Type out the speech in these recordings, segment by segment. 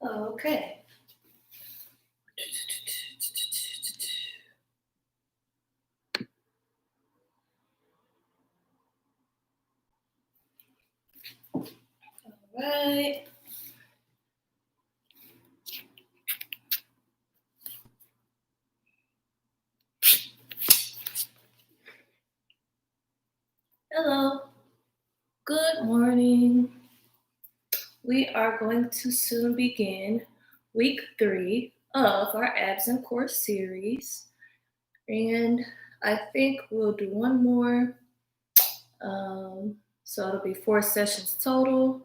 Okay. All right. Hello. Good morning. We are going to soon begin week 3 of our abs and core series. And I think we'll do one more. So it'll be 4 sessions total.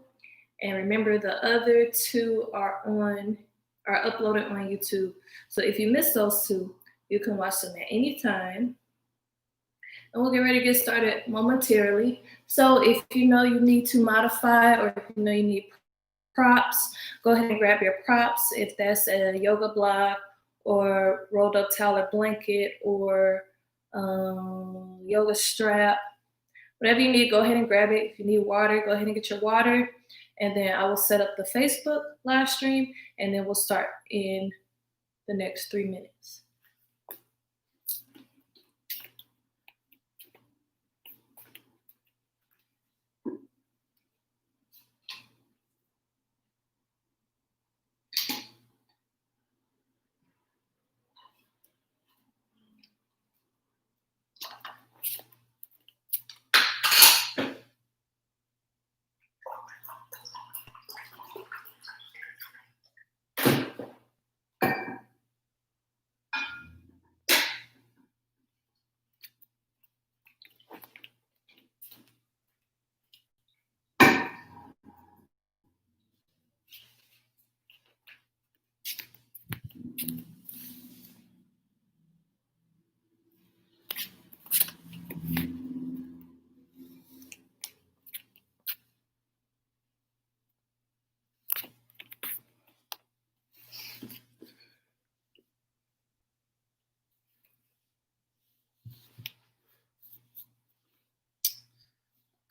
And remember, the other 2 are uploaded on YouTube. So if you miss those 2, you can watch them at any time. And we'll get ready to get started momentarily. So if you know you need to modify or if you know you need props, go ahead and grab your props. If that's a yoga block or rolled up towel or blanket or yoga strap, whatever you need, go ahead and grab it. If you need water, go ahead and get your water. And then I will set up the Facebook live stream and then we'll start in the next 3 minutes.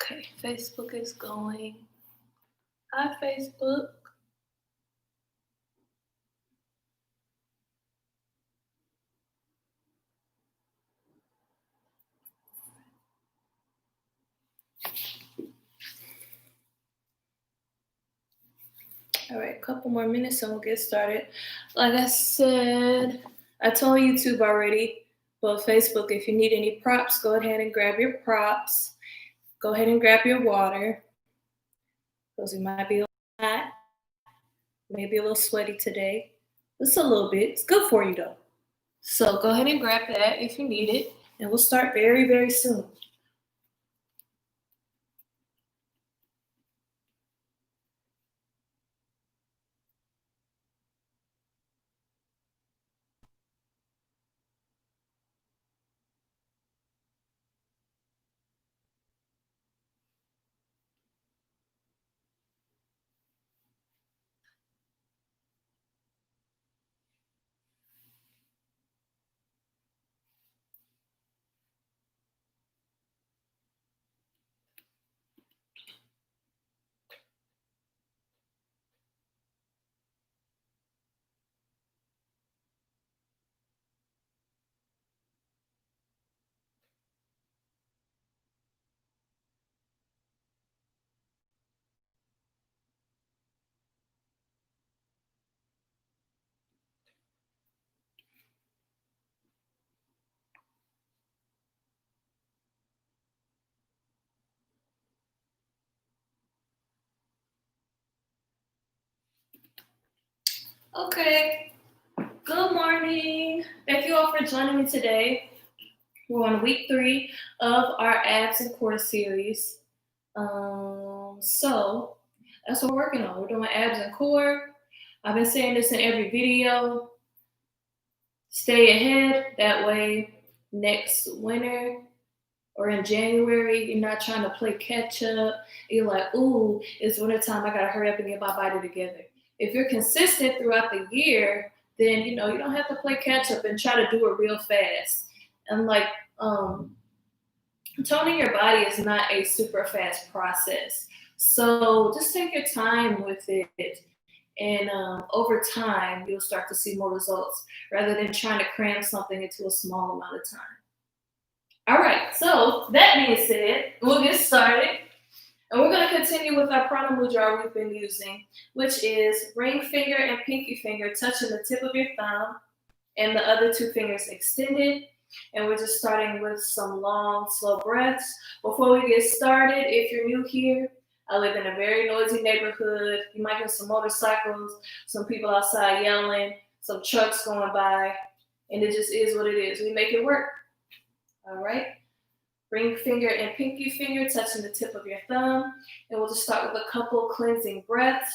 Okay, Facebook is going. Hi, Facebook. All right, a couple more minutes and we'll get started. Like I said, I told YouTube already, but Facebook, if you need any props, go ahead and grab your props. Go ahead and grab your water because it might be a little hot, maybe a little sweaty today. Just a little bit. It's good for you though. So go ahead and grab that if you need it, and we'll start very, very soon. Okay, good morning. Thank you all for joining me today. We're on week 3 of our abs and core series. So that's what we're working on. We're doing abs and core. I've been saying this in every video. Stay ahead. That way, next winter or in January, you're not trying to play catch up. You're like, ooh, it's winter time. I got to hurry up and get my body together. If you're consistent throughout the year, then, you don't have to play catch up and try to do it real fast. And like, toning your body is not a super fast process. So just take your time with it And over time, you'll start to see more results rather than trying to cram something into a small amount of time. All right, so that being said, we'll get started. And we're going to continue with our prana mudra we've been using, which is ring finger and pinky finger touching the tip of your thumb and the other two fingers extended. And we're just starting with some long, slow breaths. Before we get started, if you're new here, I live in a very noisy neighborhood. You might hear some motorcycles, some people outside yelling, some trucks going by, and it just is what it is. We make it work. All right. Ring finger and pinky finger touching the tip of your thumb. And we'll just start with a couple cleansing breaths.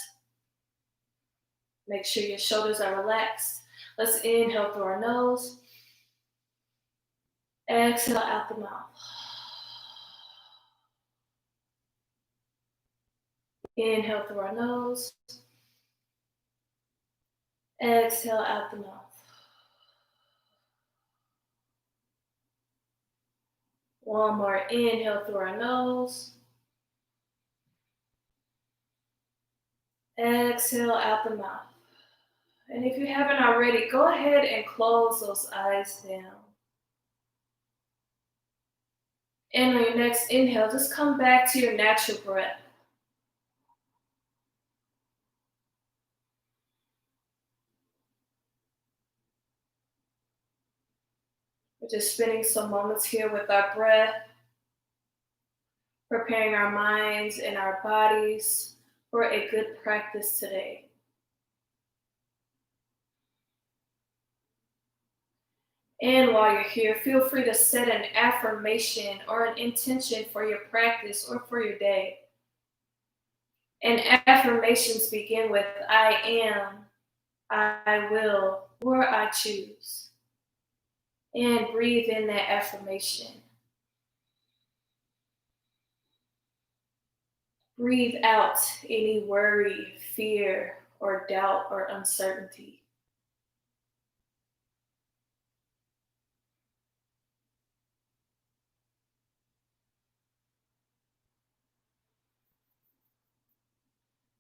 Make sure your shoulders are relaxed. Let's inhale through our nose. Exhale out the mouth. Inhale through our nose. Exhale out the mouth. One more inhale through our nose. Exhale out the mouth. And if you haven't already, go ahead and close those eyes down. And on your next inhale, just come back to your natural breath. We're just spending some moments here with our breath, preparing our minds and our bodies for a good practice today. And while you're here, feel free to set an affirmation or an intention for your practice or for your day. And affirmations begin with I am, I will, or I choose. And breathe in that affirmation. Breathe out any worry, fear, or doubt or uncertainty.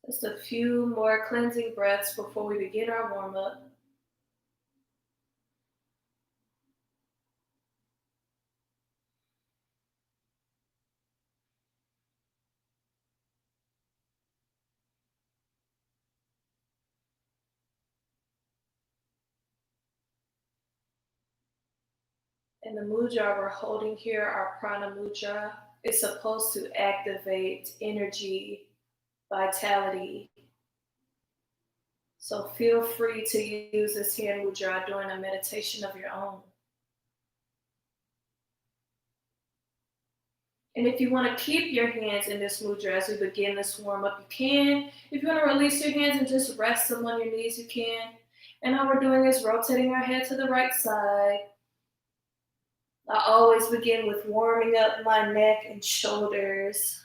Just a few more cleansing breaths before we begin our warm-up. And the mudra we're holding here, our prana mudra, is supposed to activate energy, vitality. So feel free to use this hand mudra during a meditation of your own. And if you want to keep your hands in this mudra as we begin this warm-up, you can. If you want to release your hands and just rest them on your knees, you can. And all we're doing is rotating our head to the right side. I always begin with warming up my neck and shoulders.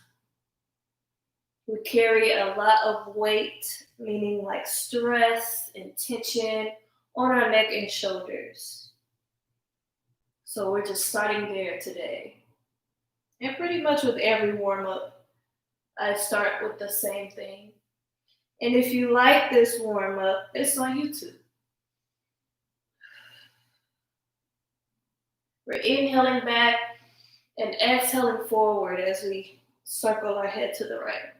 We carry a lot of weight, meaning like stress and tension on our neck and shoulders. So we're just starting there today. And pretty much with every warm-up, I start with the same thing. And if you like this warm-up, it's on YouTube. We're inhaling back and exhaling forward as we circle our head to the right.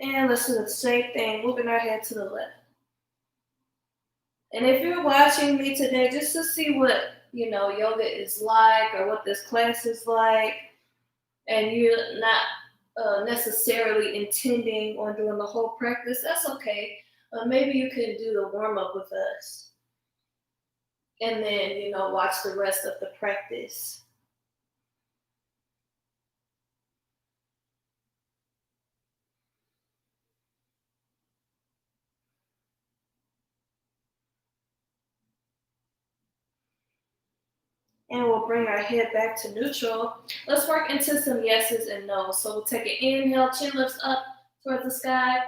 And let's do the same thing, moving our head to the left. And if you're watching me today just to see what, yoga is like or what this class is like, and you're not necessarily intending on doing the whole practice, that's okay. Maybe you can do the warm-up with us. And then, watch the rest of the practice. And we'll bring our head back to neutral. Let's work into some yeses and nos. So we'll take an inhale, chin lifts up towards the sky.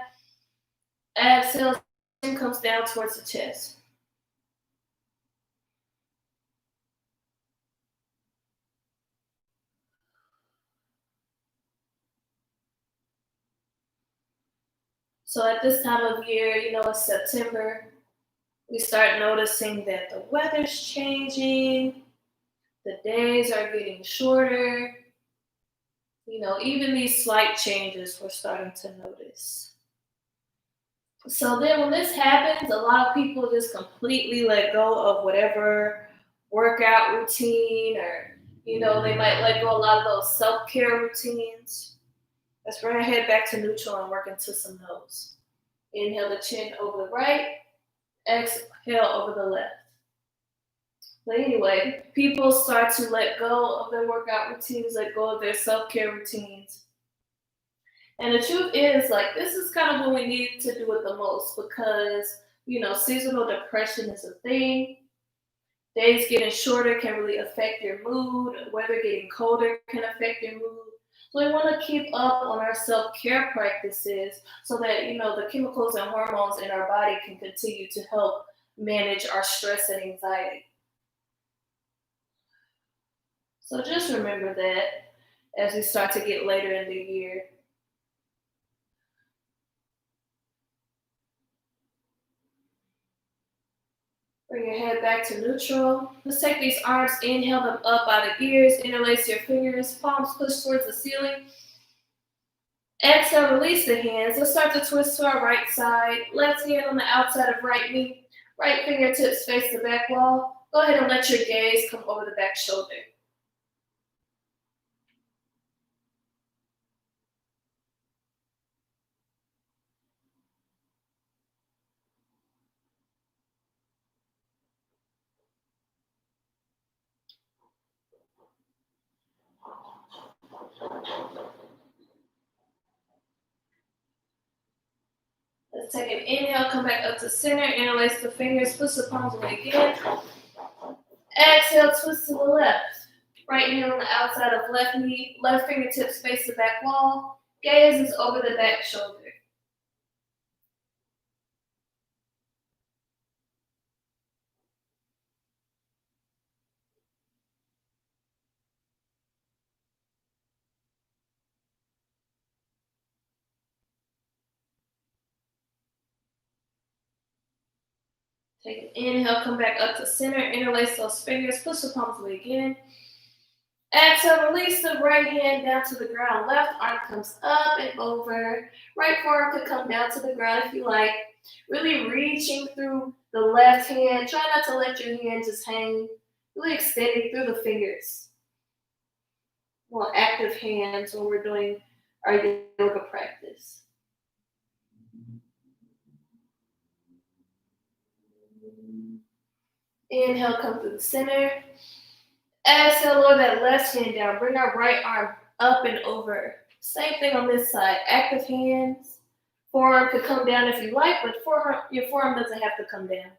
Exhale, chin comes down towards the chest. So at this time of year, it's September, we start noticing that the weather's changing, the days are getting shorter, even these slight changes we're starting to notice. So then when this happens, a lot of people just completely let go of whatever workout routine or, they might let go a lot of those self-care routines. Let's bring our head back to neutral and work into some nose. Inhale the chin over the right, exhale over the left. But anyway, people start to let go of their workout routines, let go of their self-care routines. And the truth is, this is kind of when we need to do it the most because, seasonal depression is a thing. Days getting shorter can really affect your mood. Weather getting colder can affect your mood. So we want to keep up on our self-care practices so that, the chemicals and hormones in our body can continue to help manage our stress and anxiety. So just remember that as we start to get later in the year. Bring your head back to neutral. Let's take these arms, inhale them up by the ears, interlace your fingers, palms push towards the ceiling. Exhale, release the hands. Let's start to twist to our right side. Left hand on the outside of right knee. Right fingertips face the back wall. Go ahead and let your gaze come over the back shoulder. Let's take an inhale, come back up to center, interlace the fingers, push the palms away again. Exhale, twist to the left. Right hand on the outside of left knee, left fingertips face the back wall. Gaze is over the back shoulder. Take an inhale, come back up to center, interlace those fingers, push the palms away again. Exhale, release the right hand down to the ground. Left arm comes up and over. Right forearm could come down to the ground if you like. Really reaching through the left hand. Try not to let your hand just hang. Really extending through the fingers. More active hands when we're doing our yoga practice. Inhale, come through the center. Exhale, lower that left hand down. Bring our right arm up and over. Same thing on this side. Active hands. Forearm could come down if you like, but your forearm doesn't have to come down.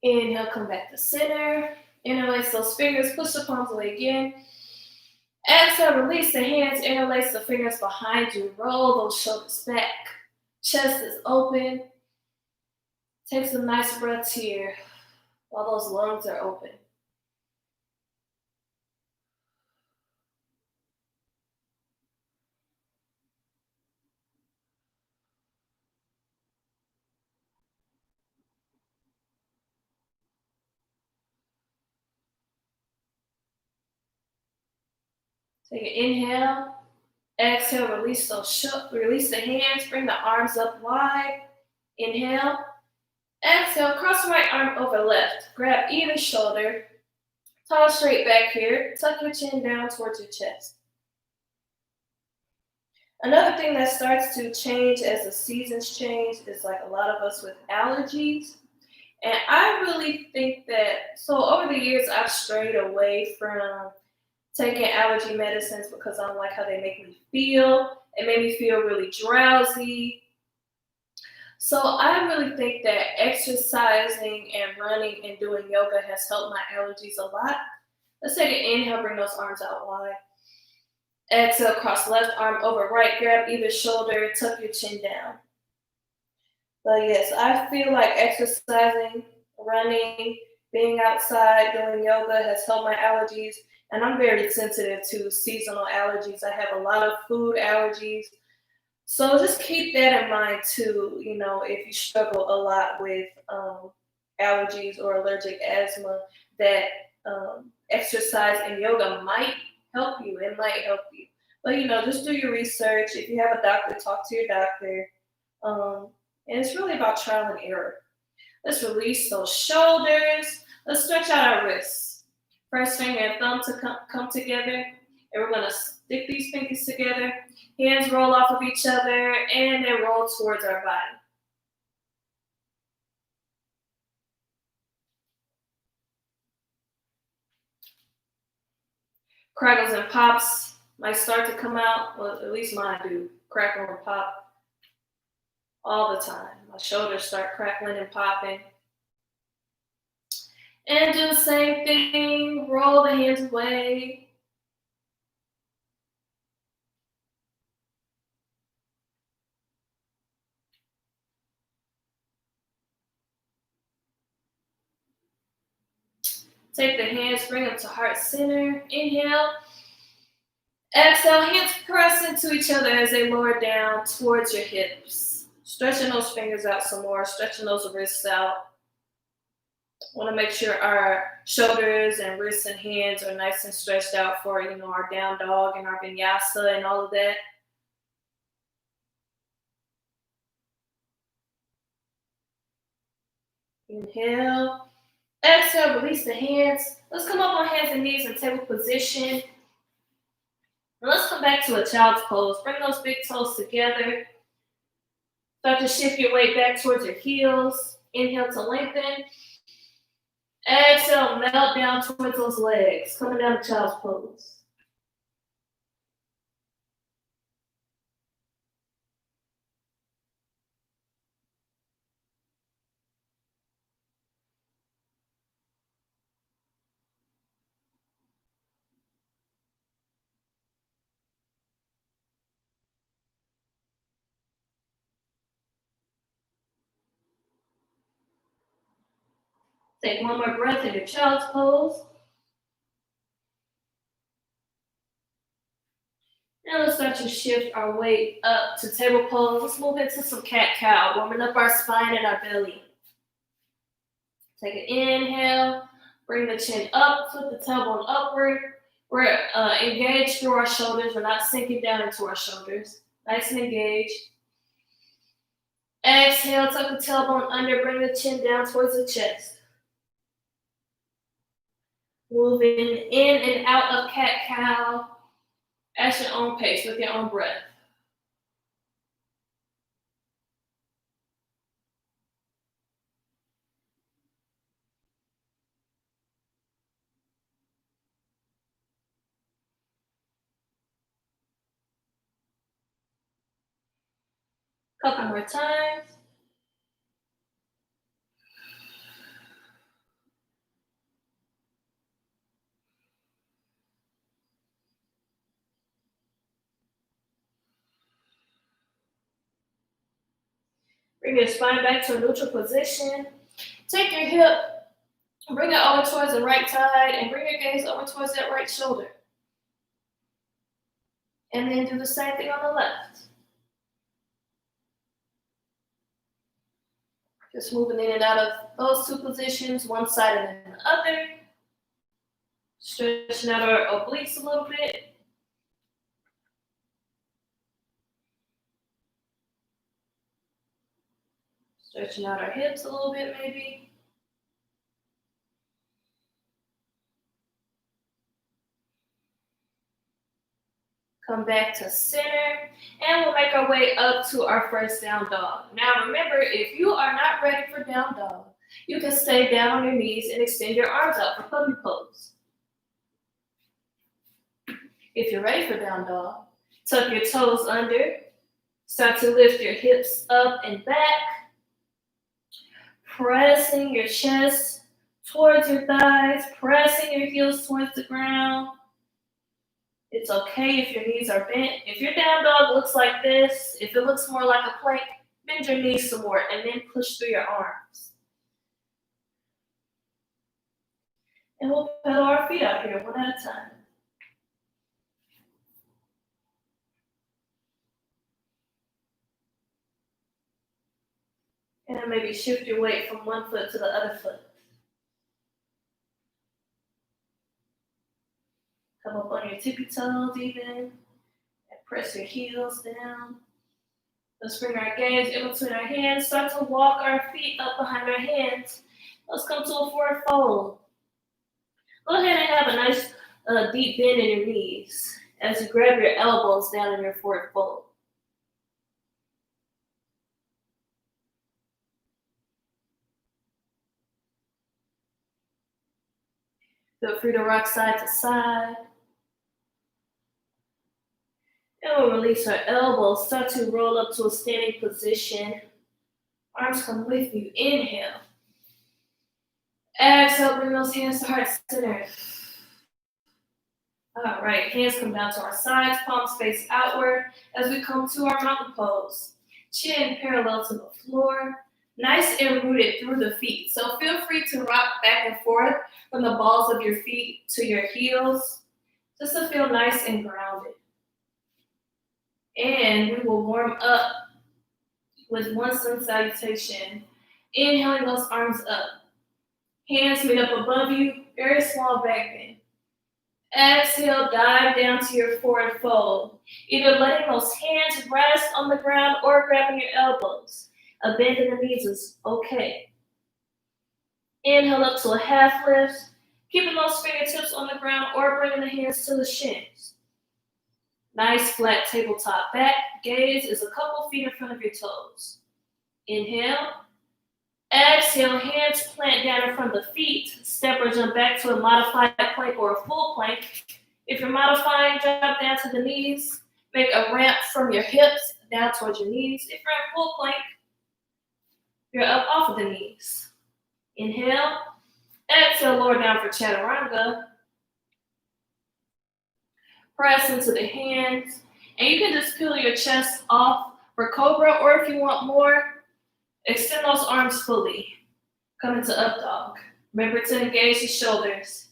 Inhale, come back to center. Interlace those fingers, push the palms away again. Exhale, release the hands, interlace the fingers behind you. Roll those shoulders back. Chest is open. Take some nice breaths here while those lungs are open. Take an inhale. Exhale, release the hands, bring the arms up wide. Inhale. Exhale, cross right arm over left. Grab either shoulder. Tall straight back here. Tuck your chin down towards your chest. Another thing that starts to change as the seasons change is like a lot of us with allergies. And I really think that, so over the years, I've strayed away from taking allergy medicines because I don't like how they make me feel. It made me feel really drowsy. So I really think that exercising and running and doing yoga has helped my allergies a lot. Let's take an inhale, bring those arms out wide. Exhale, cross left arm over right, grab either shoulder, tuck your chin down. But yes, I feel like exercising, running, Being outside doing yoga has helped my allergies, and I'm very sensitive to seasonal allergies. I have a lot of food allergies. So just keep that in mind too, if you struggle a lot with allergies or allergic asthma, that exercise and yoga might help you. It might help you. But just do your research. If you have a doctor, talk to your doctor. Um, and it's really about trial and error. Let's release those shoulders. Let's stretch out our wrists. First finger and thumb to come together. And we're going to stick these fingers together. Hands roll off of each other and then roll towards our body. Crackles and pops might start to come out. Well, at least mine do. Crackle and pop all the time. My shoulders start crackling and popping. And do the same thing. Roll the hands away. Take the hands, bring them to heart center. Inhale. Exhale, hands press into each other as they lower down towards your hips. Stretching those fingers out some more, stretching those wrists out. Want to make sure our shoulders and wrists and hands are nice and stretched out for, our down dog and our vinyasa and all of that. Inhale. Exhale, release the hands. Let's come up on hands and knees in table position. And let's come back to a child's pose. Bring those big toes together. Start to shift your weight back towards your heels. Inhale to lengthen. Exhale, melt down towards those legs. Coming down to child's pose. Take one more breath in your child's pose. Now let's start to shift our weight up to table pose. Let's move into some cat-cow, warming up our spine and our belly. Take an inhale, bring the chin up, flip the tailbone upward. We're engaged through our shoulders. We're not sinking down into our shoulders. Nice and engaged. Exhale, tuck the tailbone under, bring the chin down towards the chest. Moving in and out of cat-cow at your own pace with your own breath. Couple more times. Bring your spine back to a neutral position. Take your hip, bring it over towards the right side, and bring your gaze over towards that right shoulder. And then do the same thing on the left. Just moving in and out of those two positions, one side and then the other. Stretching out our obliques a little bit. Stretching out our hips a little bit maybe. Come back to center, and we'll make our way up to our first down dog. Now remember, if you are not ready for down dog, you can stay down on your knees and extend your arms out for puppy pose. If you're ready for down dog, tuck your toes under, start to lift your hips up and back, pressing your chest towards your thighs, pressing your heels towards the ground. It's okay if your knees are bent. If your down dog looks like this, if it looks more like a plank, bend your knees some more and then push through your arms. And we'll pedal our feet out here one at a time. And then maybe shift your weight from one foot to the other foot. Come up on your tippy toes even, and press your heels down. Let's bring our gaze in between our hands. Start to walk our feet up behind our hands. Let's come to a forward fold. Go ahead and have a nice deep bend in your knees as you grab your elbows down in your forward fold. Feel free to rock side to side. And we'll release our elbows. Start to roll up to a standing position. Arms come with you. Inhale. Exhale, bring those hands to heart center. All right, hands come down to our sides, palms face outward as we come to our mountain pose. Chin parallel to the floor, nice and rooted through the feet. So feel free to rock back and forth from the balls of your feet to your heels, just to feel nice and grounded. And we will warm up with one sun salutation. Inhaling those arms up. Hands meet up above you, very small back bend. Exhale, dive down to your forward fold. Either letting those hands rest on the ground or grabbing your elbows. A bend in the knees is okay. Inhale up to a half lift, keeping those fingertips on the ground or bringing the hands to the shins. Nice flat tabletop back. Gaze is a couple feet in front of your toes. Inhale. Exhale, hands plant down in front of the feet. Step or jump back to a modified plank or a full plank. If you're modifying, drop down to the knees. Make a ramp from your hips down towards your knees. If you're in full plank, you're up off of the knees. Inhale. Exhale, lower down for chaturanga. Press into the hands. And you can just peel your chest off for cobra, or if you want more, extend those arms fully. Come into up dog. Remember to engage the shoulders.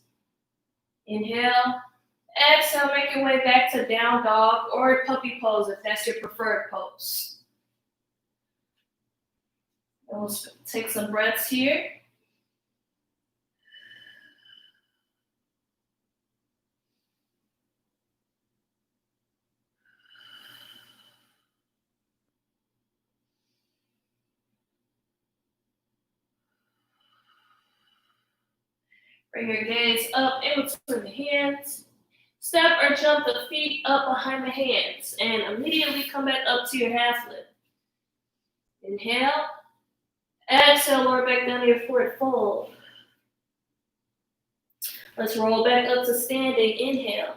Inhale. Exhale, make your way back to down dog or puppy pose if that's your preferred pose. And we'll take some breaths here. Bring your gaze up in between the hands. Step or jump the feet up behind the hands and immediately come back up to your half lift. Inhale. Exhale, lower back down to your forward fold. Let's roll back up to standing. Inhale.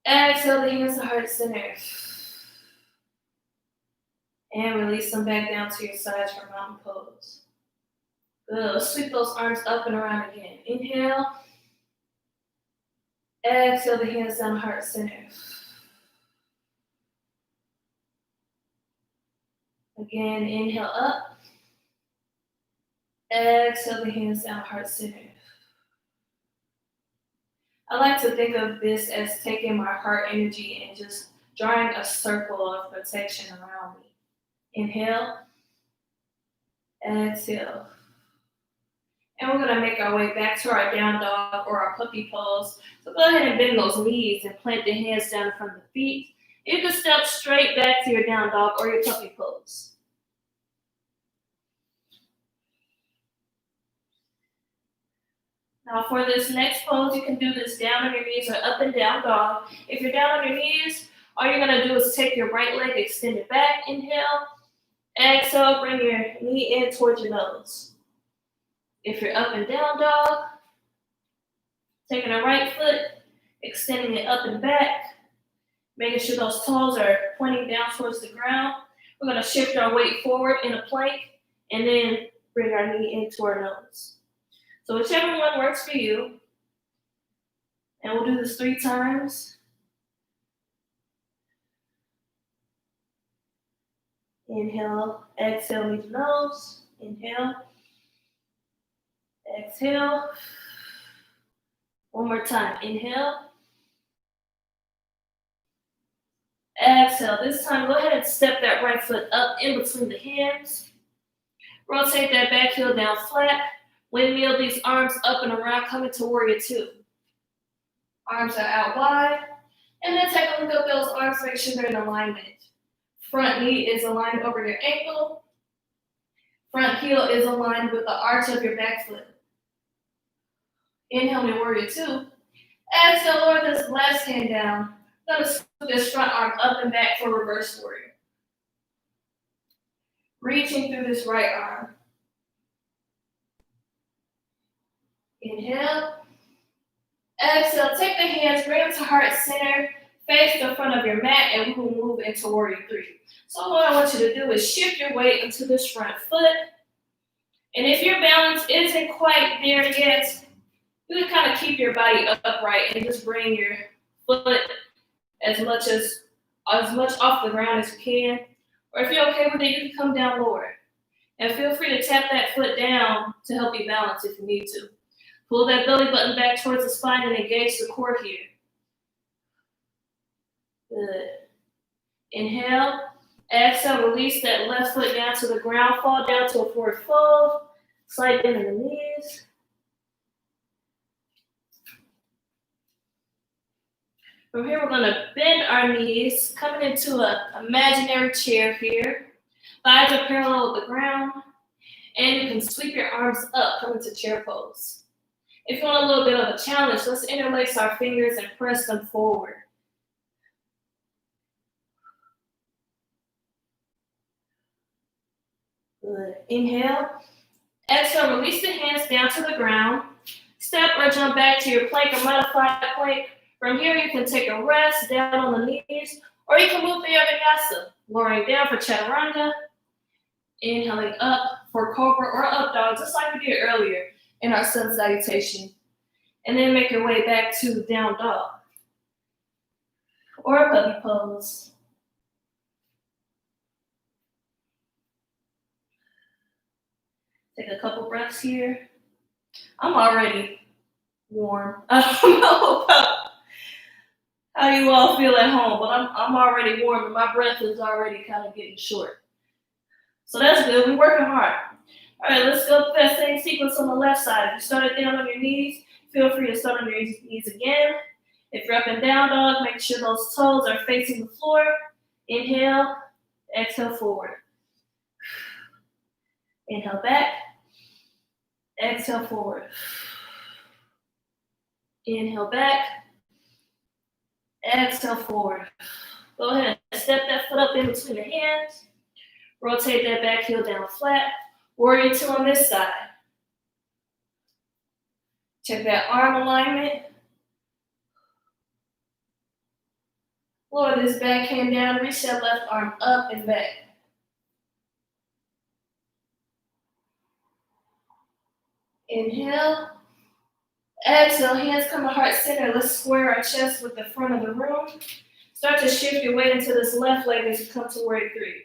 Exhale, the hands to heart center. And release them back down to your sides for mountain pose. Good. Let's sweep those arms up and around again. Inhale. Exhale, the hands down heart center. Again, inhale up. Exhale, the hands down heart center. I like to think of this as taking my heart energy and just drawing a circle of protection around me. Inhale. Exhale. And we're going to make our way back to our down dog or our puppy pose. So go ahead and bend those knees and plant the hands down in front of the feet. You can step straight back to your down dog or your puppy pose. Now for this next pose, you can do this down on your knees or up and down dog. If you're down on your knees, all you're going to do is take your right leg, extend it back. Inhale. Exhale, bring your knee in towards your nose. If you're up and down dog, taking the right foot, extending it up and back, making sure those toes are pointing down towards the ground. We're going to shift our weight forward in a plank and then bring our knee into our nose. So whichever one works for you. And we'll do this 3 times. Inhale, exhale, leave the nose. Inhale. Exhale. One more time. Inhale. Exhale. This time, go ahead and step that right foot up in between the hands. Rotate that back heel down flat. Windmill these arms up and around, coming to warrior two. Arms are out wide. And then take a look at those arms, make sure they're in alignment. Front knee is aligned over your ankle. Front heel is aligned with the arch of your back foot. Inhale, to warrior two. Exhale, lower this left hand down. Gonna scoop this front arm up and back for reverse warrior. Reaching through this right arm. Inhale. Exhale, take the hands, bring them to heart center, face the front of your mat, and we will move into warrior three. So what I want you to do is shift your weight into this front foot. And if your balance isn't quite there yet, you can kind of keep your body upright and just bring your foot as much off the ground as you can. Or if you're okay with it, you can come down lower. And feel free to tap that foot down to help you balance if you need to. Pull that belly button back towards the spine and engage the core here. Good. Inhale. Exhale, release that left foot down to the ground. Fall down to a forward fold. Slight bend in the knees. From here, we're going to bend our knees, coming into an imaginary chair here. Thighs are parallel with the ground. And you can sweep your arms up, coming to chair pose. If you want a little bit of a challenge, let's interlace our fingers and press them forward. Good. Inhale. Exhale, release the hands down to the ground. Step or jump back to your plank or modified plank. From here, you can take a rest down on the knees, or you can move the vinyasa, lowering down for chaturanga, inhaling up for cobra or up dog, just like we did earlier in our sun salutation. And then make your way back to down dog or puppy pose. Take a couple breaths here. I'm already warm. I don't know about how you all feel at home, but I'm already warm and my breath is already kind of getting short. So that's good. We're working hard. All right, let's go through that same sequence on the left side. If you started down on your knees, feel free to start on your knees again. If you're up and down dog, make sure those toes are facing the floor. Inhale, exhale forward. Inhale back, exhale forward. Inhale back, exhale forward. Go ahead and step that foot up in between the hands. Rotate that back heel down flat. Warrior two on this side. Check that arm alignment. Lower this back hand down. Reach that left arm up and back. Inhale. Exhale, hands come to heart center. Let's square our chest with the front of the room. Start to shift your weight into this left leg as you come to warrior three.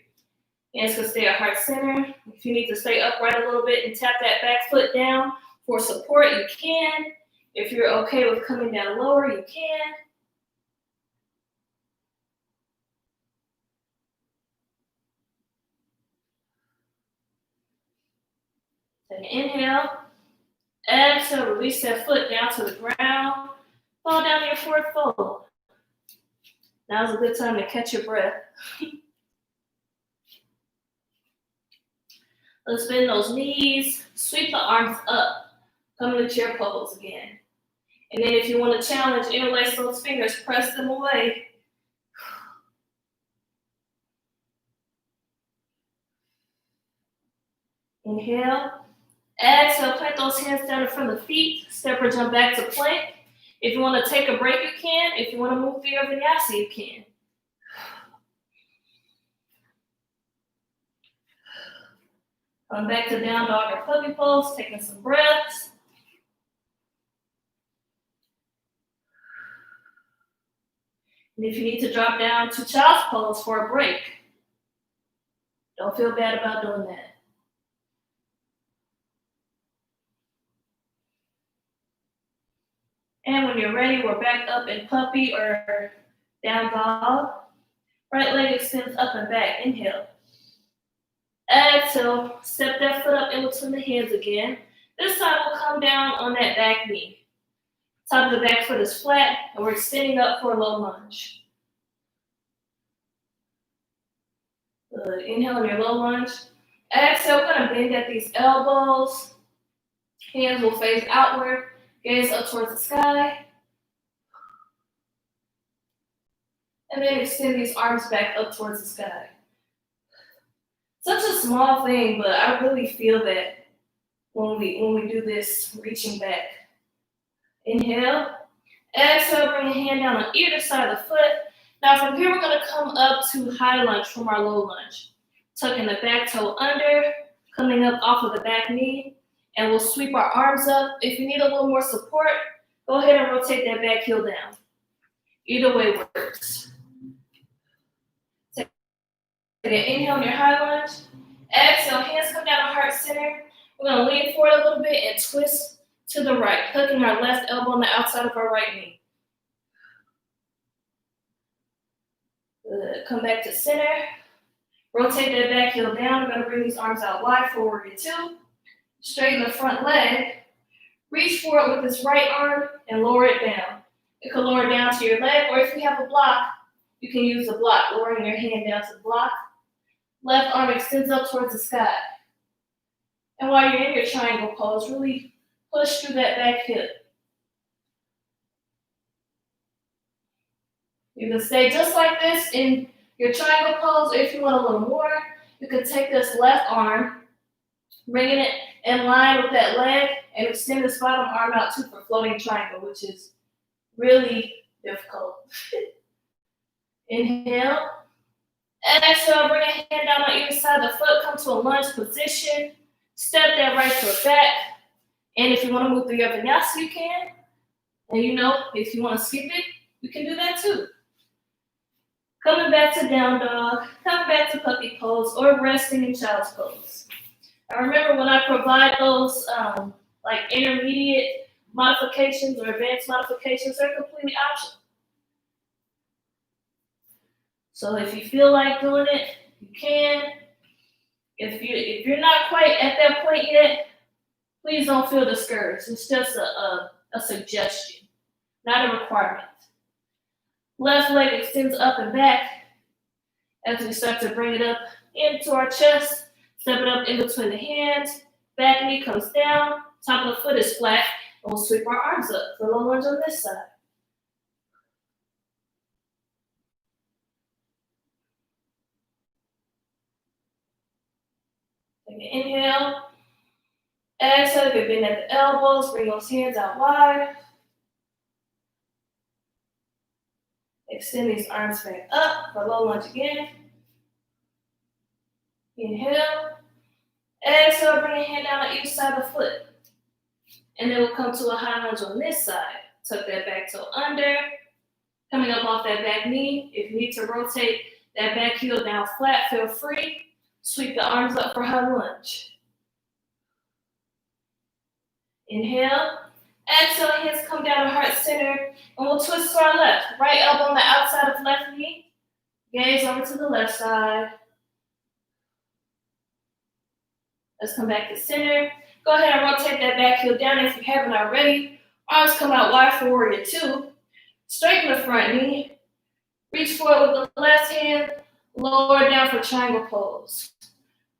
Hands can stay at heart center. If you need to stay upright a little bit and tap that back foot down for support, you can. If you're okay with coming down lower, you can. Take an inhale. Exhale, release that foot down to the ground. Fall down to your forward fold. Now's a good time to catch your breath. Let's bend those knees. Sweep the arms up. Come to chair pose again. And then if you want to challenge, interlace those fingers, press them away. Inhale. Exhale, plant those hands down in front of the feet. Step or jump back to plank. If you want to take a break, you can. If you want to move through your vinyasa, you can. Come back to down dog or puppy pose, taking some breaths. And if you need to drop down to child's pose for a break, don't feel bad about doing that. And when you're ready, we're back up in puppy or down dog. Right leg extends up and back. Inhale. Exhale. Step that foot up in between the hands again. This time we'll come down on that back knee. Top of the back foot is flat, and we're extending up for a low lunge. Good. Inhale in your low lunge. Exhale, we're going to bend at these elbows. Hands will face outward. Gaze up towards the sky. And then extend these arms back up towards the sky. Such a small thing, but I really feel that when we do this, reaching back. Inhale. Exhale, bring a hand down on either side of the foot. Now from here, we're going to come up to high lunge from our low lunge. Tucking the back toe under, coming up off of the back knee, and we'll sweep our arms up. If you need a little more support, go ahead and rotate that back heel down. Either way works. Take an inhale in your high lunge. Exhale, hands come down to heart center. We're going to lean forward a little bit and twist to the right, hooking our left elbow on the outside of our right knee. Good. Come back to center. Rotate that back heel down. We're going to bring these arms out wide for warrior two. Straighten the front leg. Reach forward with this right arm and lower it down. You can lower it down to your leg, or if you have a block, you can use the block, lowering your hand down to the block. Left arm extends up towards the sky. And while you're in your triangle pose, really push through that back hip. You can stay just like this in your triangle pose, or if you want a little more, you can take this left arm, bringing it in line with that leg, and extend this bottom arm out too for floating triangle, which is really difficult. Inhale. Exhale, bring a hand down on either side of the foot, come to a lunge position. Step that right foot back. And if you want to move through your vinyasa, you can. And if you want to skip it, you can do that too. Coming back to down dog, coming back to puppy pose, or resting in child's pose. Now remember, when I provide those like intermediate modifications or advanced modifications, they're completely optional. So if you feel like doing it, you can. If you're not quite at that point yet, please don't feel discouraged. It's just a suggestion, not a requirement. Left leg extends up and back as we start to bring it up into our chest. Step it up in between the hands. Back knee comes down. Top of the foot is flat. And we'll sweep our arms up for low lunge on this side. Take an inhale. Exhale, you bend at the elbows. Bring those hands out wide. Extend these arms back up for low lunge again. Inhale. Exhale, bring your hand down on each side of the foot. And then we'll come to a high lunge on this side. Tuck that back toe under. Coming up off that back knee. If you need to rotate that back heel down flat, feel free. Sweep the arms up for high lunge. Inhale. Exhale, hands come down to heart center. And we'll twist to our left. Right elbow on the outside of left knee. Gaze over to the left side. Let's come back to center. Go ahead and rotate that back heel down if you haven't already. Arms come out wide for warrior two. Straighten the front knee. Reach forward with the left hand. Lower down for triangle pose.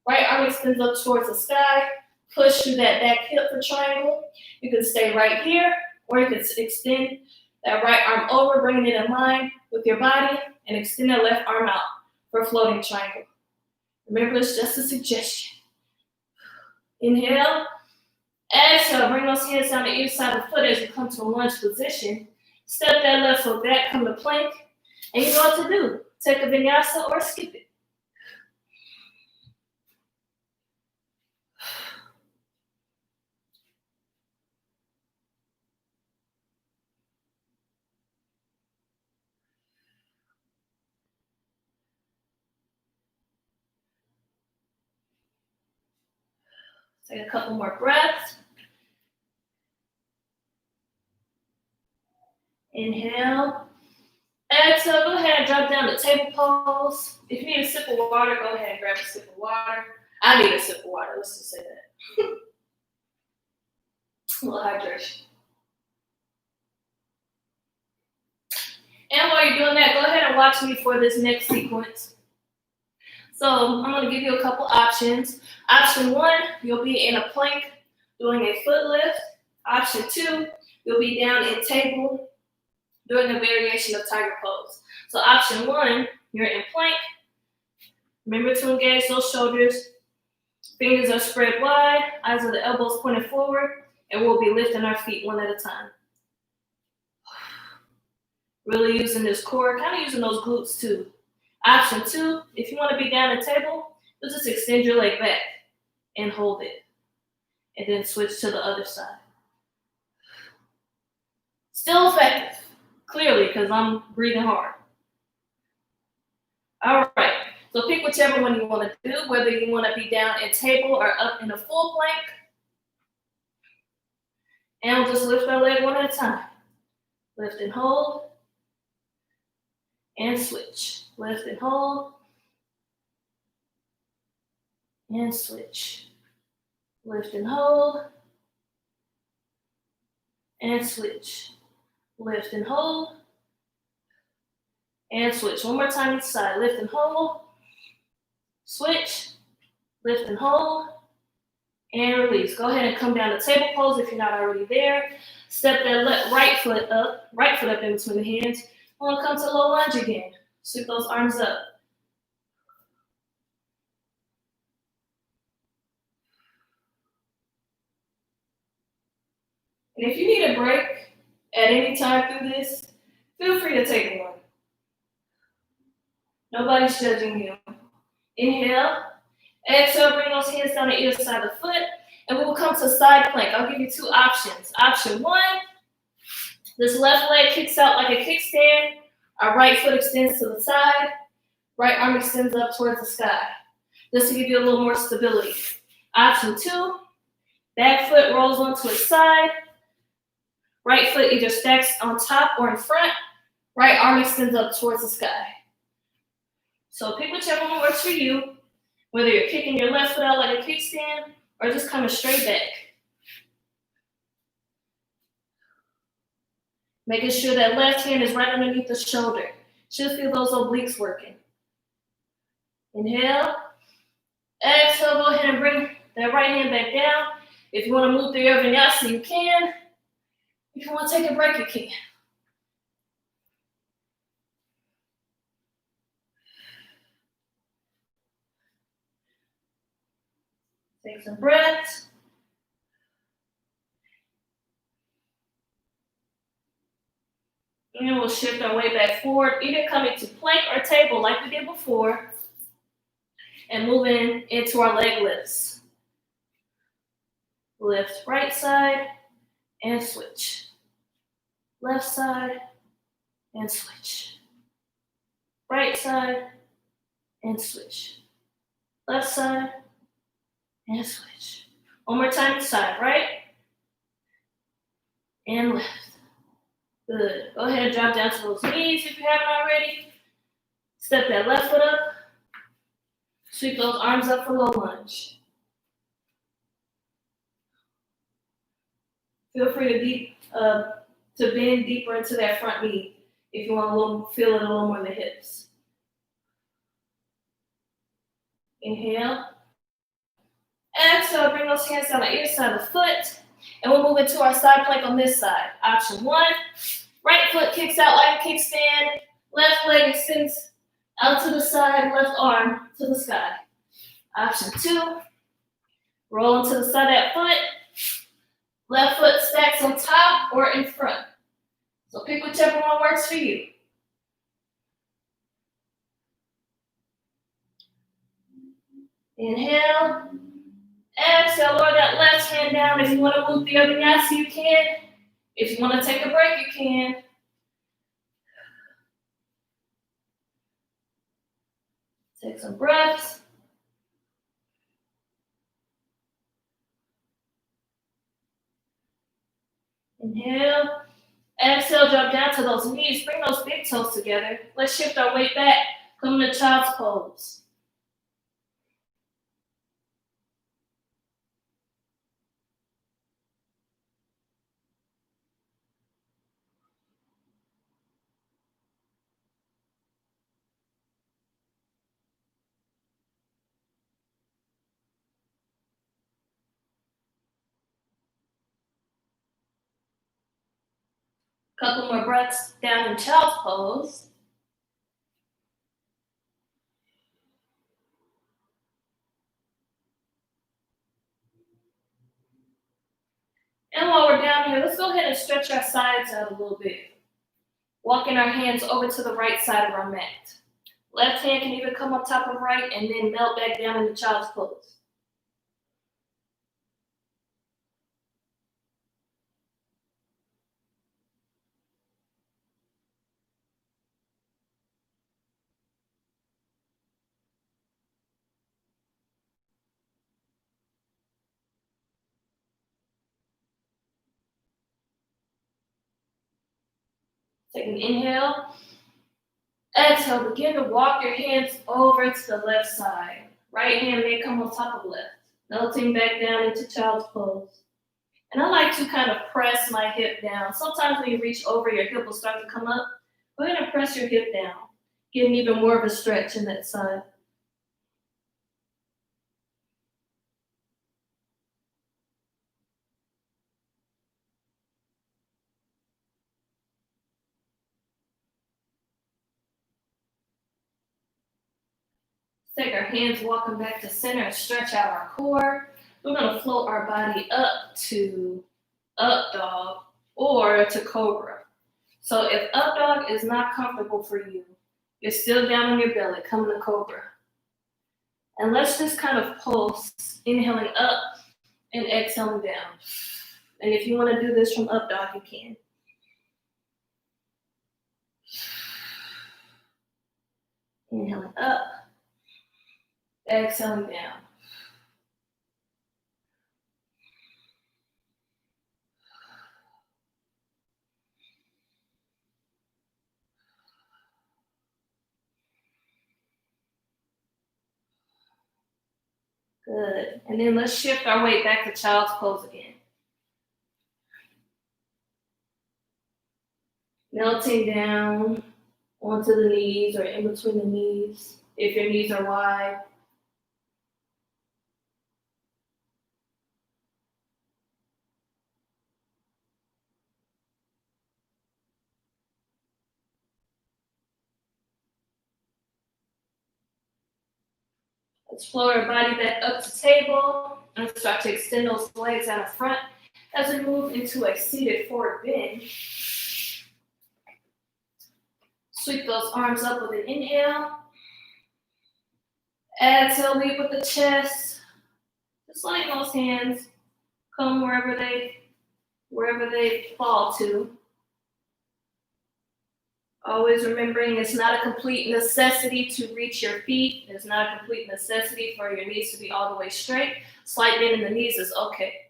Right arm extends up towards the sky. Push through that back hip for triangle. You can stay right here, or you can extend that right arm over, bringing it in line with your body, and extend that left arm out for floating triangle. Remember, it's just a suggestion. Inhale. Exhale, bring those hands down to each side of the foot as you come to a lunge position. Step that left foot back, come to plank, and you know what to do. Take a vinyasa or skip it. Take a couple more breaths. Inhale. Exhale, go ahead and drop down to table pose. If you need a sip of water, go ahead and grab a sip of water. I need a sip of water, let's just say that. A little hydration. And while you're doing that, go ahead and watch me for this next sequence. So I'm going to give you a couple options. Option 1, you'll be in a plank doing a foot lift. Option 2, you'll be down in table doing a variation of tiger pose. So option 1, you're in plank. Remember to engage those shoulders. Fingers are spread wide, eyes of the elbows pointed forward, and we'll be lifting our feet one at a time. Really using this core, kind of using those glutes too. Option 2, if you want to be down at table, you'll just extend your leg back and hold it. And then switch to the other side. Still effective, clearly, because I'm breathing hard. All right, so pick whichever one you want to do, whether you want to be down at table or up in a full plank. And we'll just lift our leg one at a time. Lift and hold. And switch. Lift and hold. And switch. Lift and hold. And switch. Lift and hold. And switch. One more time each side. Lift and hold. Switch. Lift and hold. And release. Go ahead and come down to table pose if you're not already there. Step that right foot up in between the hands. I want to come to low lunge again. Sweep those arms up. And if you need a break at any time through this, feel free to take one. Nobody's judging you. Inhale. Exhale, bring those hands down to either side of the foot, and we will come to side plank. I'll give you 2 options. Option 1, this left leg kicks out like a kickstand. Our right foot extends to the side. Right arm extends up towards the sky. This will give you a little more stability. Option 2, back foot rolls onto its side. Right foot either stacks on top or in front. Right arm extends up towards the sky. So pick whichever one works for you, whether you're kicking your left foot out like a kickstand or just coming straight back. Making sure that left hand is right underneath the shoulder. Should feel those obliques working. Inhale. Exhale, go ahead and bring that right hand back down. If you want to move through your vinyasa, you can. If you want to take a break, you can. Take some breaths. And we'll shift our way back forward, either coming to plank or table like we did before, and moving into our leg lifts. Lift right side and switch. Left side and switch. Right side and switch. Left side and switch. One more time each side, right? And left. Good. Go ahead and drop down to those knees if you haven't already. Step that left foot up. Sweep those arms up for low lunge. Feel free to bend deeper into that front knee if you want to feel it a little more in the hips. Inhale. Exhale, bring those hands down on either side of the foot. And we'll move into our side plank on this side. Option 1, right foot kicks out like a kickstand. Left leg extends out to the side, left arm to the sky. Option 2, roll into the side of that foot. Left foot stacks on top or in front. So pick whichever one works for you. Inhale. Exhale, lower that left hand down. If you want to move the other vinyasa, you can. If you want to take a break, you can. Take some breaths. Inhale. Exhale, drop down to those knees. Bring those big toes together. Let's shift our weight back. Come to child's pose. Couple more breaths down in child's pose. And while we're down here, let's go ahead and stretch our sides out a little bit. Walking our hands over to the right side of our mat. Left hand can even come on top of right and then melt back down into child's pose. Take an inhale. Exhale, begin to walk your hands over to the left side. Right hand may come on top of left. Melting back down into child's pose. And I like to kind of press my hip down. Sometimes when you reach over, your hip will start to come up. Go ahead and press your hip down. Getting even more of a stretch in that side. Take our hands, walking back to center, and stretch out our core. We're going to float our body up to up dog or to cobra. So if up dog is not comfortable for you, you're still down on your belly, come to cobra. And let's just kind of pulse, inhaling up and exhaling down. And if you want to do this from up dog, you can. Inhaling up, exhaling down. Good. And then let's shift our weight back to child's pose again. Melting down onto the knees or in between the knees, if your knees are wide. Let's float our body back up to table and start to extend those legs out in front as we move into a seated forward bend. Sweep those arms up with an inhale. Exhale, lead with the chest. Just letting those hands come wherever they fall to. Always remembering it's not a complete necessity to reach your feet. It's not a complete necessity for your knees to be all the way straight. Slight bend in the knees is okay.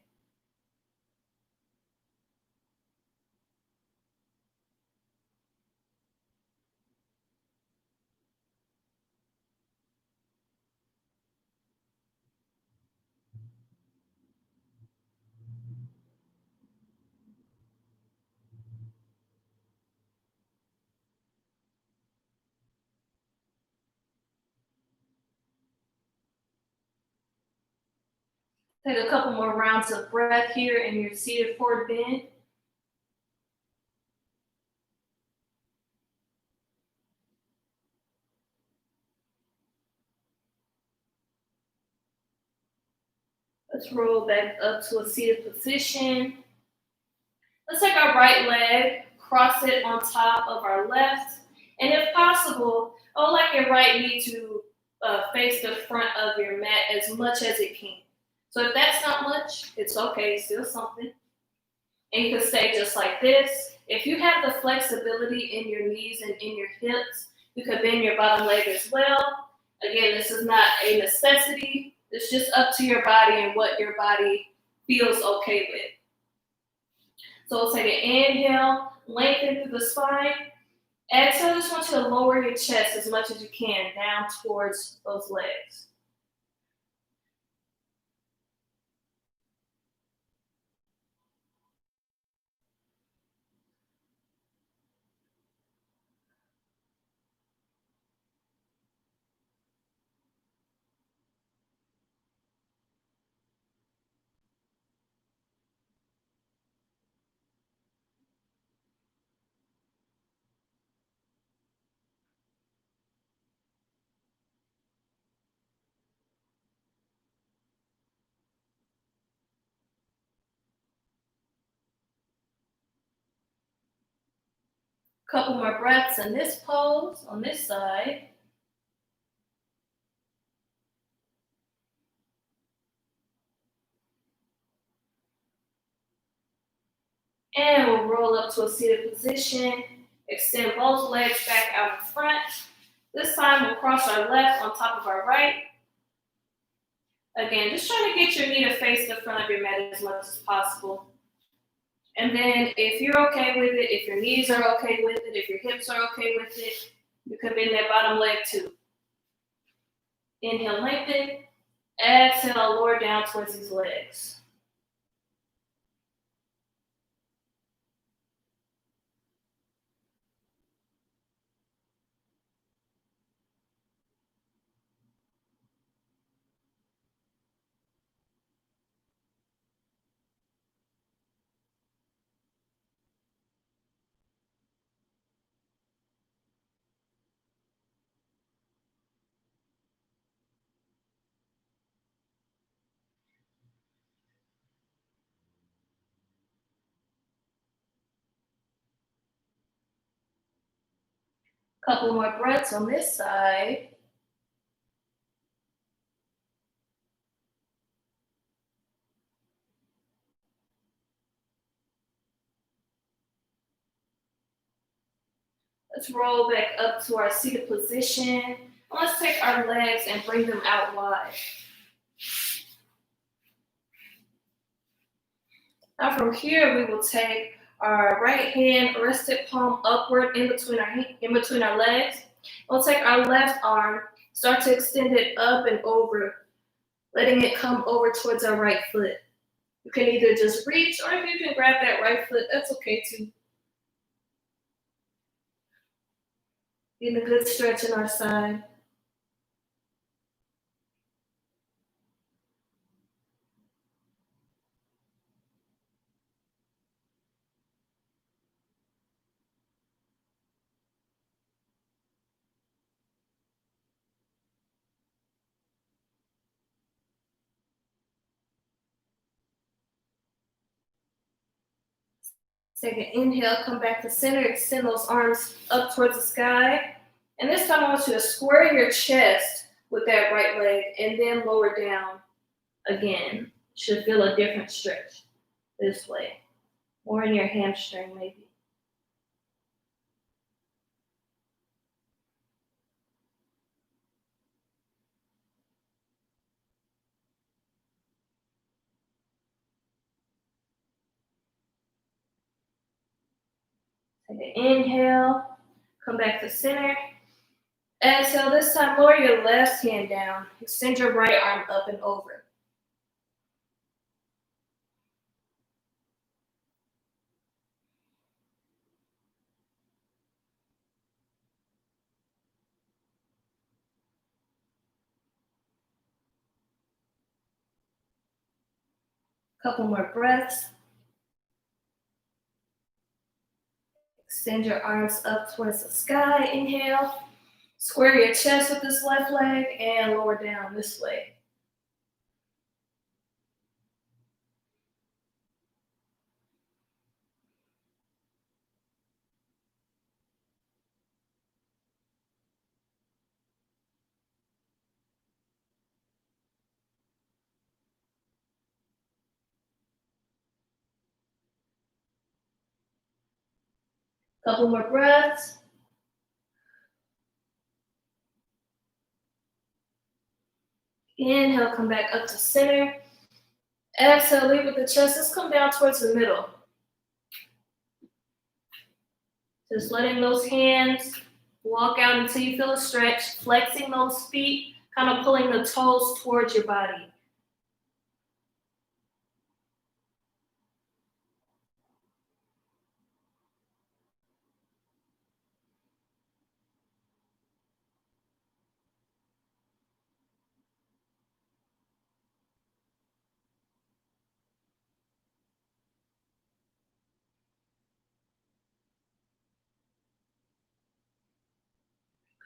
Take a couple more rounds of breath here in your seated forward bend. Let's roll back up to a seated position. Let's take our right leg, cross it on top of our left. And if possible, I would like your right knee to face the front of your mat as much as it can. So if that's not much, it's okay, still something. And you can stay just like this. If you have the flexibility in your knees and in your hips, you can bend your bottom leg as well. Again, this is not a necessity. It's just up to your body and what your body feels okay with. So we'll take an inhale, lengthen through the spine. Exhale, I just want you to lower your chest as much as you can down towards those legs. Couple more breaths in this pose on this side. And we'll roll up to a seated position. Extend both legs back out in front. This time we'll cross our left on top of our right. Again, just trying to get your knee to face the front of your mat as much as possible. And then if you're okay with it, if your knees are okay with it, if your hips are okay with it, you can bend that bottom leg too. Inhale, lengthen. Exhale, lower down towards these legs. Couple more breaths on this side. Let's roll back up to our seated position. Let's take our legs and bring them out wide. Now from here, we will take our right hand rested palm upward in between our legs. We'll take our left arm, start to extend it up and over, letting it come over towards our right foot. You can either just reach, or if you can grab that right foot, that's okay too. Getting a good stretch in our side. Take an inhale, come back to center, extend those arms up towards the sky. And this time I want you to square your chest with that right leg and then lower down again. Should feel a different stretch this way. Or in your hamstring maybe. Take an inhale, come back to center. Exhale, this time lower your left hand down. Extend your right arm up and over. Couple more breaths. Extend your arms up towards the sky. Inhale. Square your chest with this left leg and lower down this way. Couple more breaths. Inhale, come back up to center. Exhale, lead with the chest. Let's come down towards the middle. Just letting those hands walk out until you feel a stretch, flexing those feet, kind of pulling the toes towards your body.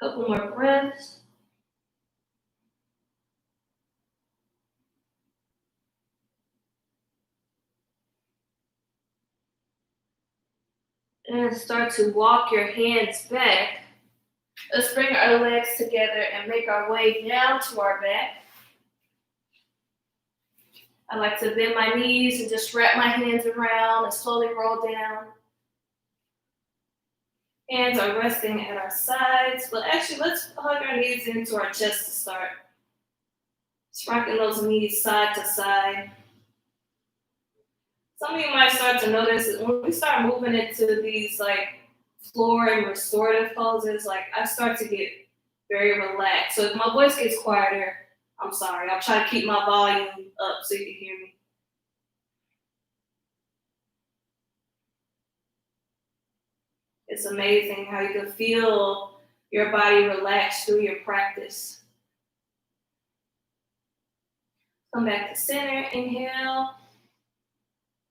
Couple more breaths. And start to walk your hands back. Let's bring our legs together and make our way down to our back. I like to bend my knees and just wrap my hands around and slowly roll down. Hands are resting at our sides, but actually let's hug our knees into our chest to start. Just rocking those knees side to side. Some of you might start to notice that when we start moving into these like floor and restorative poses, like I start to get very relaxed. So if my voice gets quieter, I'm sorry. I'll try to keep my volume up so you can hear me. It's amazing how you can feel your body relax through your practice. Come back to center, inhale.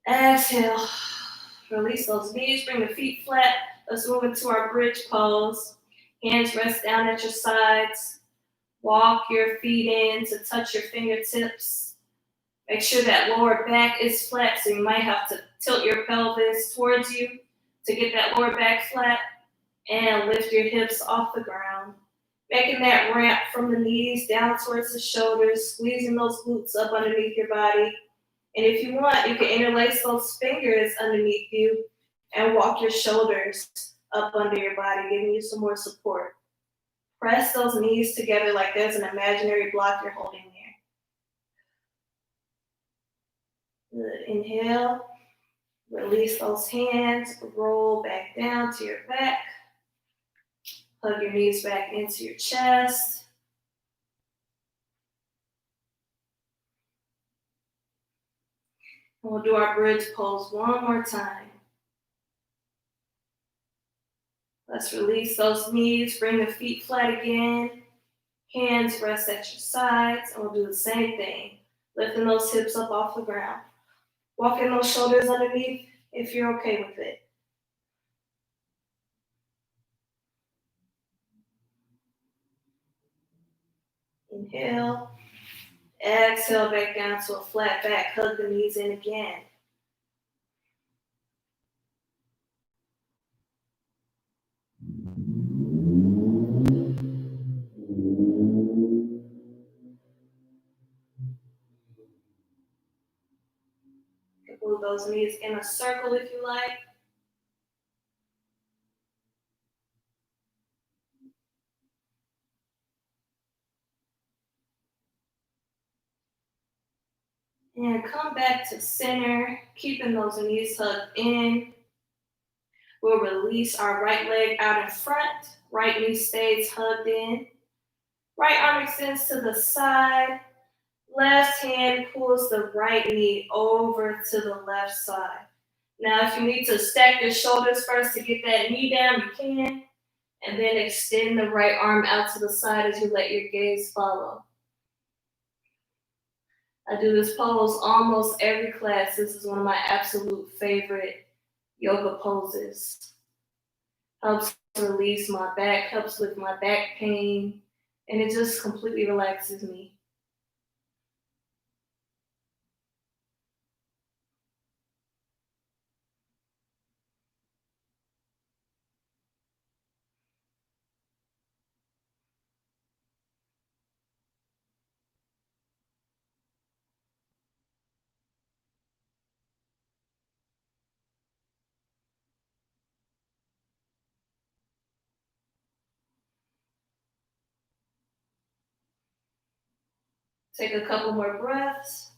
Exhale. Release those knees, bring the feet flat. Let's move into our bridge pose. Hands rest down at your sides. Walk your feet in to touch your fingertips. Make sure that lower back is flat, so you might have to tilt your pelvis towards you to get that lower back flat, and lift your hips off the ground. Making that ramp from the knees down towards the shoulders, squeezing those glutes up underneath your body. And if you want, you can interlace those fingers underneath you and walk your shoulders up under your body, giving you some more support. Press those knees together like there's an imaginary block you're holding there. Good. Inhale. Release those hands. Roll back down to your back. Hug your knees back into your chest. And we'll do our bridge pose one more time. Let's release those knees. Bring the feet flat again. Hands rest at your sides. And we'll do the same thing. Lifting those hips up off the ground. Walking those shoulders underneath if you're okay with it. Inhale. Exhale back down to a flat back. Hug the knees in again. Move those knees in a circle if you like. And come back to center, keeping those knees hugged in. We'll release our right leg out in front. Right knee stays hugged in. Right arm extends to the side. Left hand pulls the right knee over to the left side. Now, if you need to stack your shoulders first to get that knee down, you can. And then extend the right arm out to the side as you let your gaze follow. I do this pose almost every class. This is one of my absolute favorite yoga poses. Helps release my back, helps with my back pain, and it just completely relaxes me. Take a couple more breaths.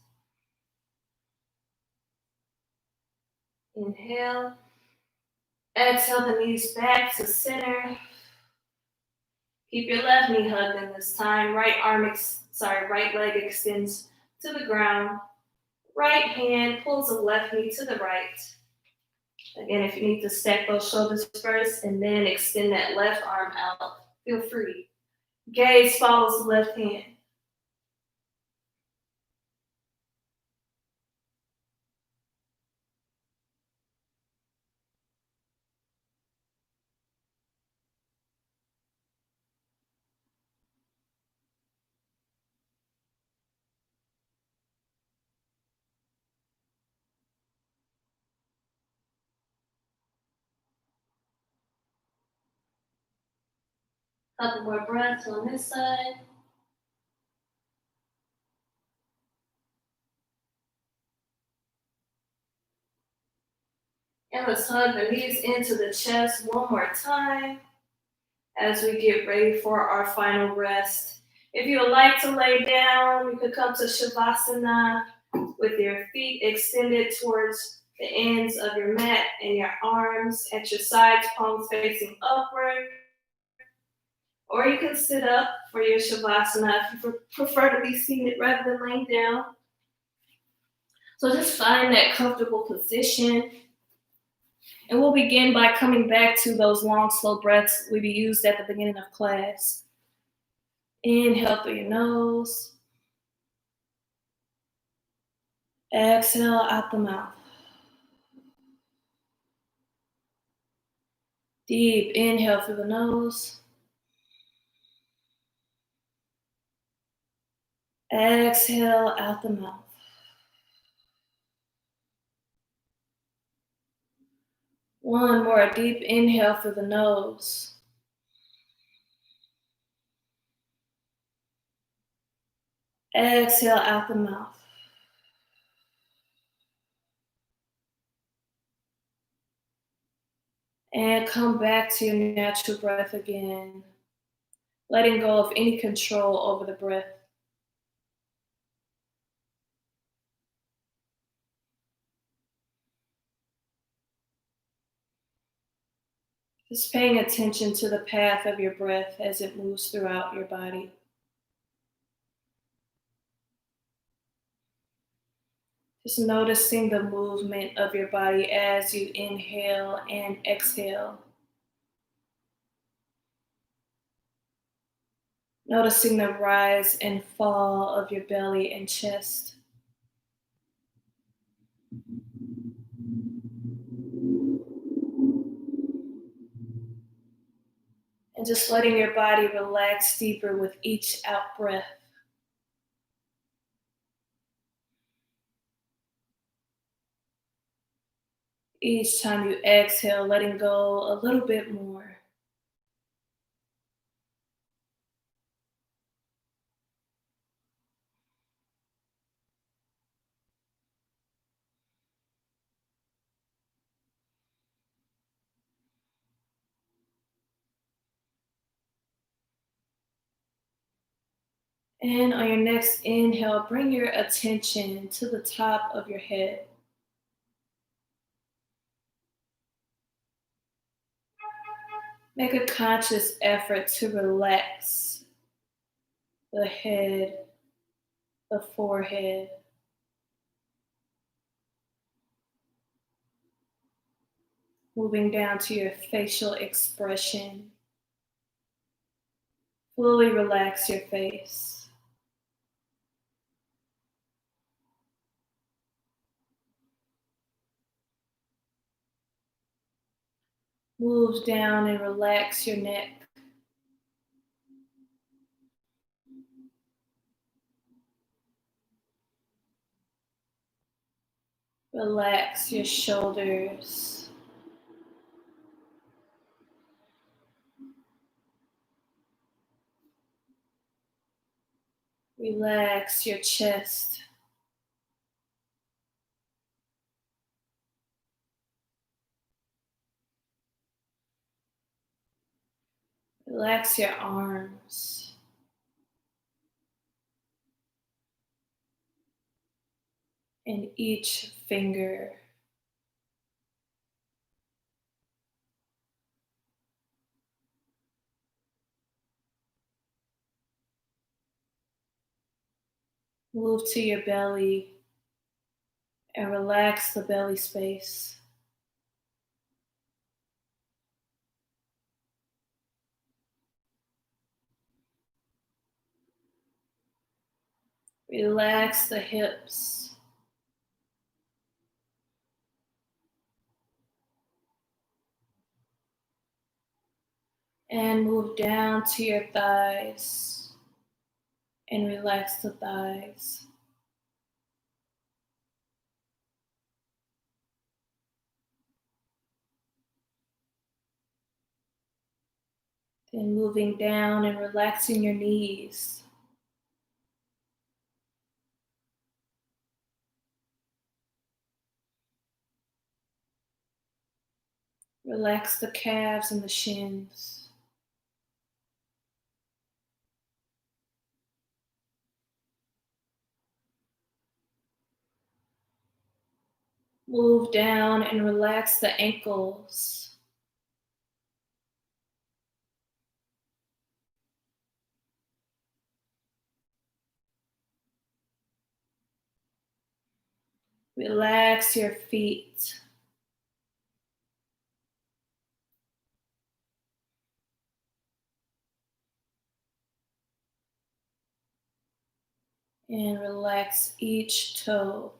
Inhale. Exhale the knees back to center. Keep your left knee hugged in this time. Right leg extends to the ground. Right hand pulls the left knee to the right. Again, if you need to stack those shoulders first and then extend that left arm out, feel free. Gaze follows the left hand. Couple more breaths on this side. And let's hug the knees into the chest one more time as we get ready for our final rest. If you would like to lay down, you could come to Shavasana with your feet extended towards the ends of your mat and your arms at your sides, palms facing upward. Or you can sit up for your Shavasana if you prefer to be seated rather than laying down. So just find that comfortable position. And we'll begin by coming back to those long, slow breaths we used at the beginning of class. Inhale through your nose. Exhale out the mouth. Deep inhale through the nose. Exhale out the mouth. One more deep inhale through the nose. Exhale out the mouth. And come back to your natural breath again, letting go of any control over the breath. Just paying attention to the path of your breath as it moves throughout your body. Just noticing the movement of your body as you inhale and exhale. Noticing the rise and fall of your belly and chest. And just letting your body relax deeper with each out breath. Each time you exhale, letting go a little bit more. And on your next inhale, bring your attention to the top of your head. Make a conscious effort to relax the head, the forehead. Moving down to your facial expression. Fully relax your face. Move down and relax your neck. Relax your shoulders. Relax your chest. Relax your arms. And each finger. Move to your belly and relax the belly space. Relax the hips. And move down to your thighs and relax the thighs. Then moving down and relaxing your knees. Relax the calves and the shins. Move down and relax the ankles. Relax your feet. And relax each toe.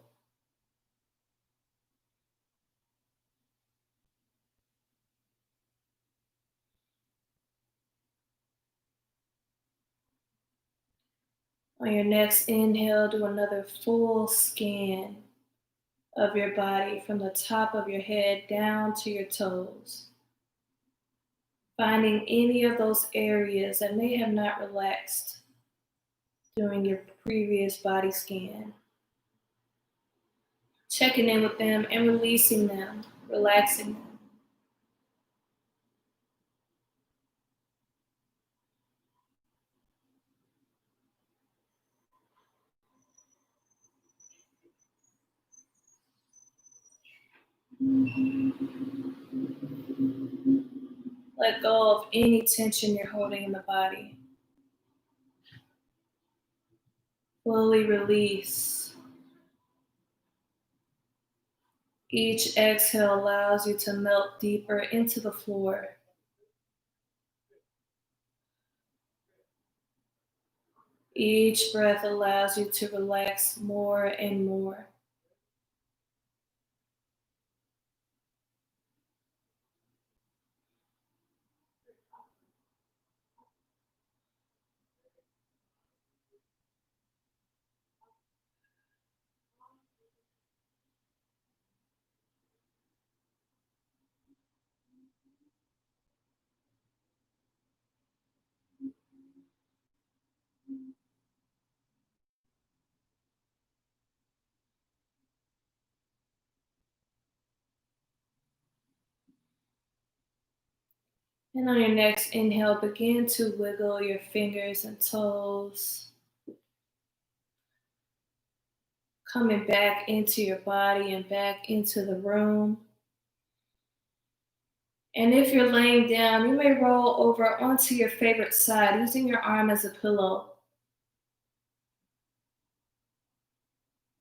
On your next inhale, do another full scan of your body from the top of your head down to your toes. Finding any of those areas that may have not relaxed during your previous body scan. Checking in with them and releasing them, relaxing them. Let go of any tension you're holding in the body. Fully release. Each exhale allows you to melt deeper into the floor. Each breath allows you to relax more and more. And on your next inhale, begin to wiggle your fingers and toes, coming back into your body and back into the room. And if you're laying down, you may roll over onto your favorite side, using your arm as a pillow.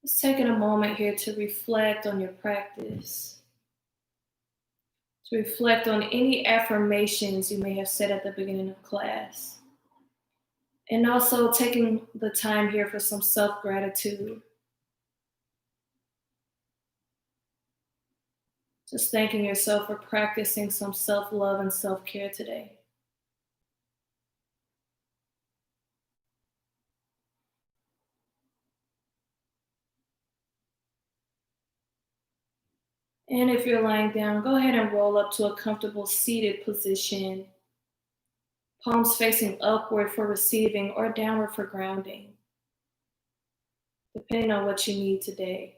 Just taking a moment here to reflect on your practice, to reflect on any affirmations you may have said at the beginning of class. And also taking the time here for some self-gratitude. Just thanking yourself for practicing some self-love and self-care today. And if you're lying down, go ahead and roll up to a comfortable seated position. Palms facing upward for receiving or downward for grounding, depending on what you need today.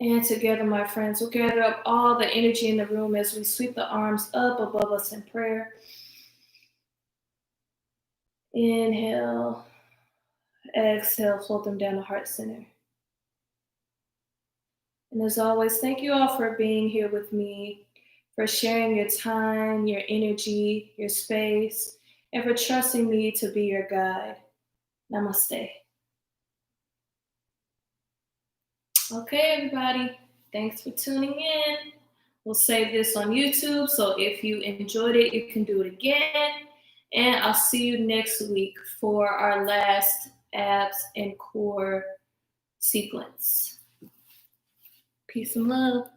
And together, my friends, we'll gather up all the energy in the room as we sweep the arms up above us in prayer. Inhale, exhale, float them down the heart center. And as always, thank you all for being here with me, for sharing your time, your energy, your space, and for trusting me to be your guide. Namaste. Okay, everybody. Thanks for tuning in. We'll save this on YouTube, so if you enjoyed it, you can do it again. And I'll see you next week for our last abs and core sequence. Peace and love.